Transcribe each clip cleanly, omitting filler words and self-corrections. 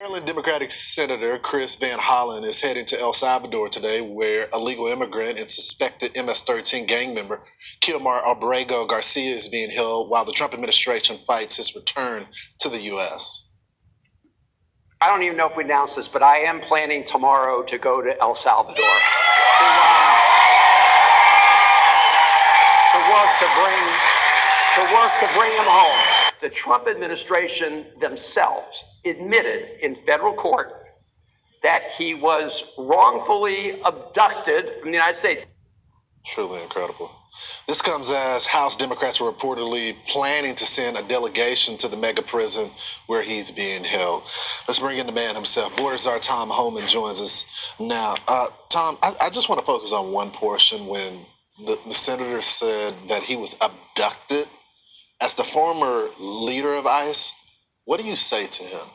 Maryland Democratic Senator Chris Van Hollen is heading to El Salvador today, where a legal immigrant and suspected MS-13 gang member Kilmar Abrego Garcia is being held while the Trump administration fights his return to the U.S. I don't even know if we announced this, but I am planning tomorrow to go to El Salvador to work to bring him home. The Trump administration themselves admitted in federal court that he was wrongfully abducted from the United States. Truly incredible. This comes as House Democrats were reportedly planning to send a delegation to the mega prison where he's being held. Let's bring in the man himself. Border Czar Tom Homan joins us now. Tom, I just want to focus on one portion when the senator said that he was abducted. As the former leader of ICE, what do you say to him?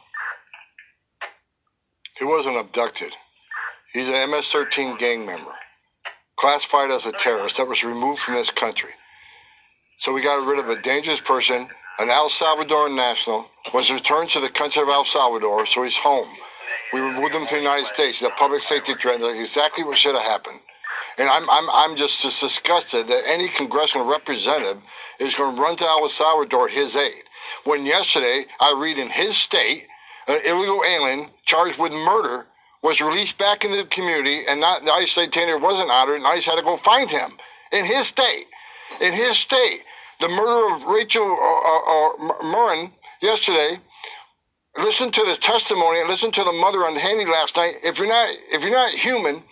He wasn't abducted. He's an MS-13 gang member, classified as a terrorist that was removed from this country. So we got rid of a dangerous person, an El Salvadoran national, was returned to the country of El Salvador, so he's home. We removed him from the United States. He's a public safety threat. That's exactly what should have happened. And I'm just disgusted that any congressional representative is going to run to El Salvador his aid. When yesterday, I read in his state, an illegal alien charged with murder was released back into the community, and not the ICE detainer wasn't honored, and ICE had to go find him in his state. In his state, the murder of Rachel Murrin yesterday. Listen to the testimony and listen to the mother on Handy last night. If you're not human,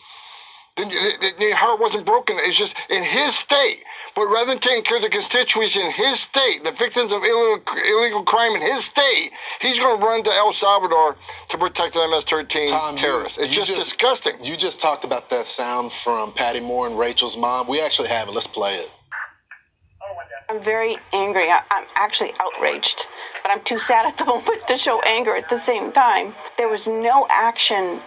then your heart wasn't broken. It's just in his state. But rather than taking care of the constituents in his state, the victims of illegal crime in his state, he's going to run to El Salvador to protect the MS-13 terrorists. It's just disgusting. You just talked about that sound from Patty Moore and Rachel's mom. We actually have it. Let's play it. I'm very angry. I'm actually outraged, but I'm too sad at the moment to show anger at the same time. There was no action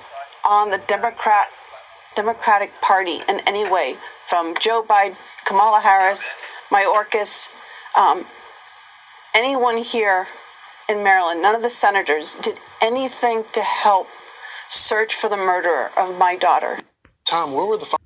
on the Democratic Party in any way, from Joe Biden, Kamala Harris, Mayorkas, anyone here in Maryland, none of the senators did anything to help search for the murderer of my daughter. Tom, where were the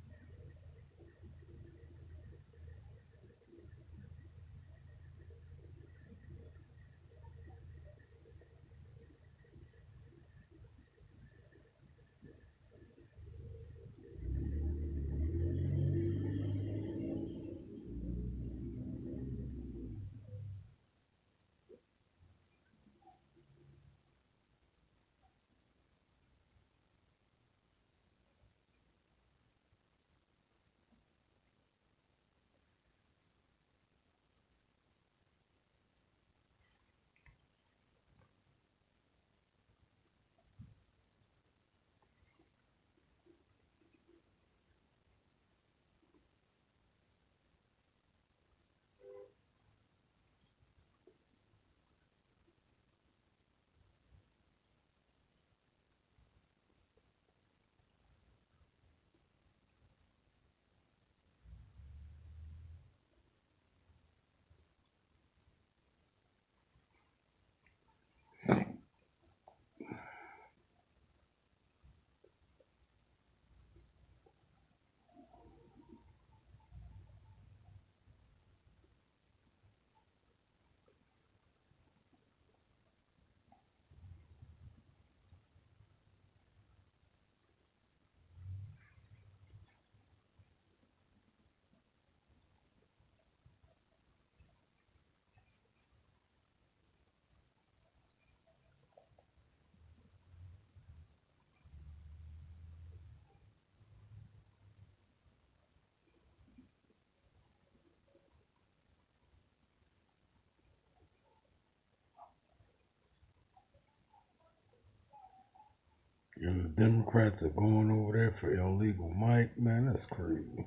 And the Democrats are going over there for illegal mic, man. That's crazy.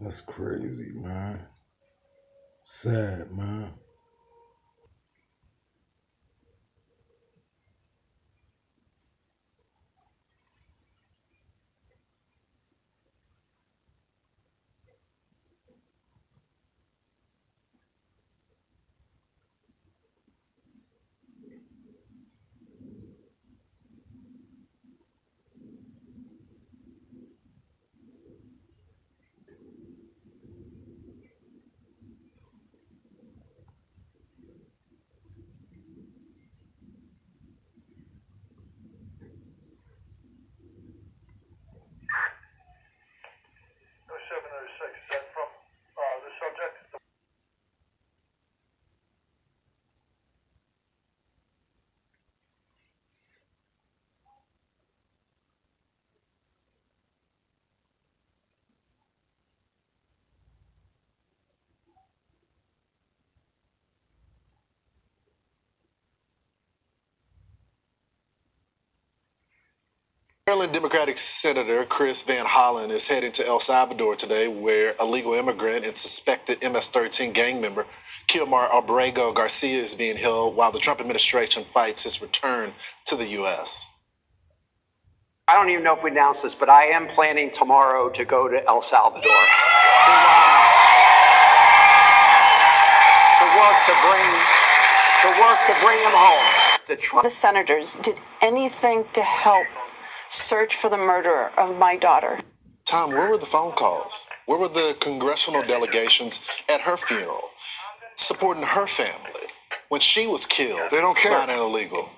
That's crazy, man. Sad, man. Maryland Democratic Senator Chris Van Hollen is heading to El Salvador today, where a legal immigrant and suspected MS-13 gang member Kilmar Abrego Garcia is being held while the Trump administration fights his return to the U.S. I don't even know if we announced this, but I am planning tomorrow to go to El Salvador to bring him home. The senators did anything to help search for the murderer of my daughter. Tom, where were the phone calls? Where were the congressional delegations at her funeral, supporting her family when she was killed? They don't care. By an illegal.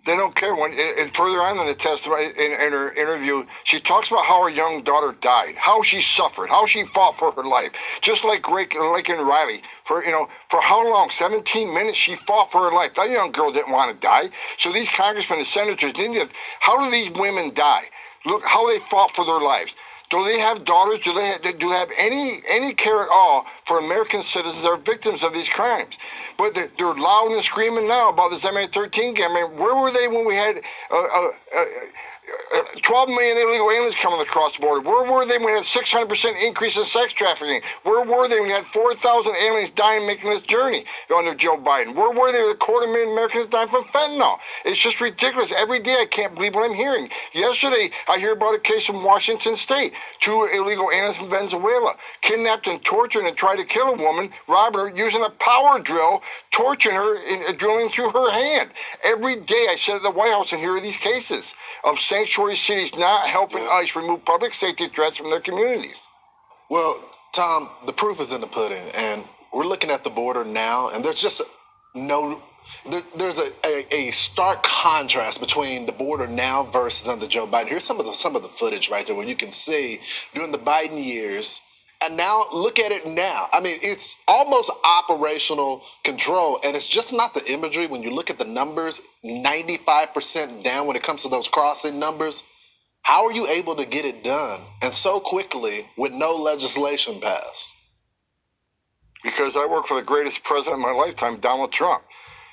They don't care. When and further on in the testimony, in her interview, she talks about how her young daughter died, how she suffered, how she fought for her life, just like Lincoln Riley. For how long? 17 minutes she fought for her life. That young girl didn't want to die. So these congressmen and senators need to. How do these women die? Look how they fought for their lives. Do they have daughters? Do they have any care at all for American citizens that are victims of these crimes? But they're loud and screaming now about this MS-13 gang. I mean, where were they when we had 12 million illegal aliens coming across the border? Where were they when we had a 600% increase in sex trafficking? Where were they when we had 4,000 aliens dying making this journey under Joe Biden? Where were they when 250,000 Americans dying from fentanyl? It's just ridiculous. Every day I can't believe what I'm hearing. Yesterday I hear about a case from Washington State. 2 illegal aliens from Venezuela kidnapped and tortured and tried to kill a woman, robbing her using a power drill, torturing her and drilling through her hand. Every day I sit at the White House and hear these cases of sanctuary cities not helping ICE remove public safety threats from their communities. Well, Tom, the proof is in the pudding, and we're looking at the border now, and there's just there's a stark contrast between the border now versus under Joe Biden. Here's some of the footage right there where you can see during the Biden years, and now look at it now. I mean, it's almost operational control, and it's just not the imagery. When you look at the numbers, 95% down when it comes to those crossing numbers. How are you able to get it done and so quickly with no legislation passed? Because I work for the greatest president of my lifetime, Donald Trump.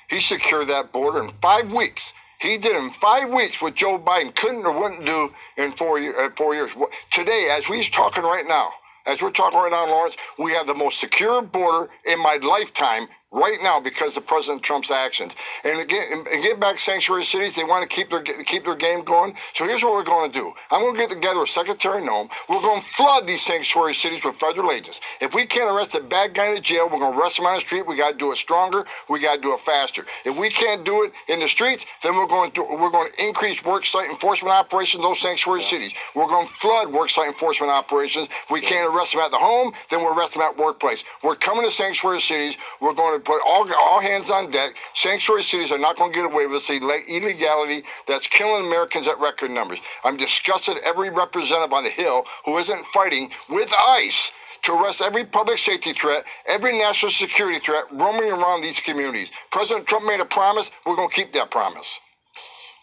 He secured that border in 5 weeks. He did in 5 weeks what Joe Biden couldn't or wouldn't do in 4 years. Today, as we're talking right now, Lawrence, we have the most secure border in my lifetime right now because of President Trump's actions. And again, get back sanctuary cities, they want to keep their game going. So here's what we're going to do. I'm going to get together with Secretary Noem. We're going to flood these sanctuary cities with federal agents. If we can't arrest a bad guy in the jail, we're going to arrest him on the street. We got to do it stronger. We got to do it faster. If we can't do it in the streets, then we're going to increase worksite enforcement operations in those sanctuary cities. We're going to flood worksite enforcement operations. If we can't arrest them at the home, then we'll arrest them at workplace. We're coming to sanctuary cities. We're going to put all hands on deck. Sanctuary cities are not going to get away with this illegality that's killing Americans at record numbers. I'm disgusted at every representative on the Hill who isn't fighting with ICE to arrest every public safety threat, every national security threat roaming around these communities. President Trump made a promise. We're going to keep that promise.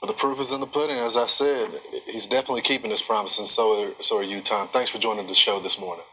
But the proof is in the pudding, as I said. He's definitely keeping his promise, and so are you, Tom. Thanks for joining the show this morning.